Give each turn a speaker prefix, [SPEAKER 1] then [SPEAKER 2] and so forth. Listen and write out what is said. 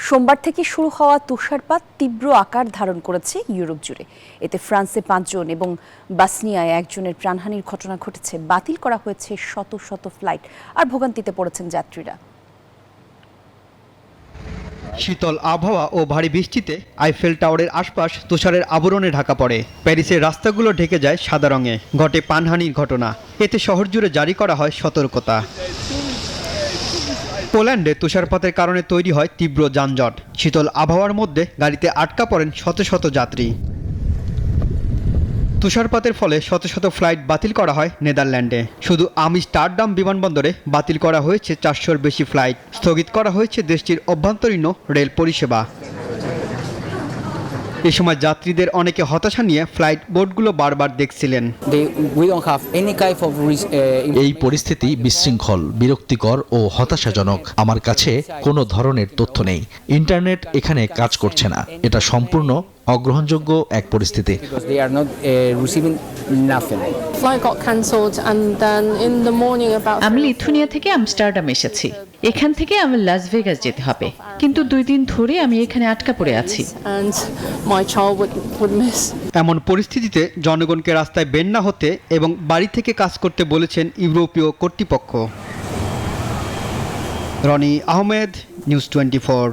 [SPEAKER 1] সোমবার থেকে শুরু হওয়া তুষারপাত তীব্র আকার ধারণ করেছে ইউরোপ জুড়ে। এতে ফ্রান্সে 5 জন এবং বসনিয়ায় 1 জনের প্রাণহানির ঘটনা ঘটেছে। বাতিল করা হয়েছে শত শত ফ্লাইট, আর ভোগান্তিতে পড়েছেন যাত্রীরা।
[SPEAKER 2] শীতল আবহাওয়া ও ভারী বৃষ্টিতে আইফেল টাওয়ারের আশপাশ তুষারের আবরণে ঢাকা পড়ে। প্যারিসের রাস্তাগুলো ঢেকে যায় সাদা রঙে। ঘটে প্রাণহানির ঘটনা। এতে শহর জুড়ে জারি করা হয় সতর্কতা। পোল্যান্ডে তুষারপাতের কারণে তৈরি হয় তীব্র যানজট। শীতল আবহাওয়ার মধ্যে গাড়িতে আটকা পড়েন শত শত যাত্রী। তুষারপাতের ফলে শত শত ফ্লাইট বাতিল করা হয় নেদারল্যান্ডে। শুধু আমস্টারডাম বিমানবন্দরে বাতিল করা হয়েছে 400-র বেশি ফ্লাইট। স্থগিত করা হয়েছে দেশটির অভ্যন্তরীণ রেল পরিষেবা। এ সময় যাত্রীদের অনেকে হতাশা নিয়ে ফ্লাইট বোর্ডগুলো বারবার দেখছিলেন।
[SPEAKER 3] এই পরিস্থিতি বিশৃঙ্খল, বিরক্তিকর ও হতাশাজনক। আমার কাছে কোনো ধরনের তথ্য নেই। ইন্টারনেট এখানে কাজ করছে না। এটা সম্পূর্ণ অগ্রহণযোগ্য এক পরিস্থিতি।
[SPEAKER 4] আমি লিথুনিয়া থেকে আমস্টারডাম এসেছি। এখান থেকে আমার লাস ভেগাস যেতে হবে, কিন্তু 2 দিন ধরে আমি এখানে আটকা পড়ে আছি।
[SPEAKER 2] এমন পরিস্থিতিতে জনগণকে রাস্তায় বের না হতে এবং বাড়ি থেকে কাজ করতে বলেছেন ইউরোপীয় কর্তৃপক্ষ। রনি আহমেদ, নিউজ 24।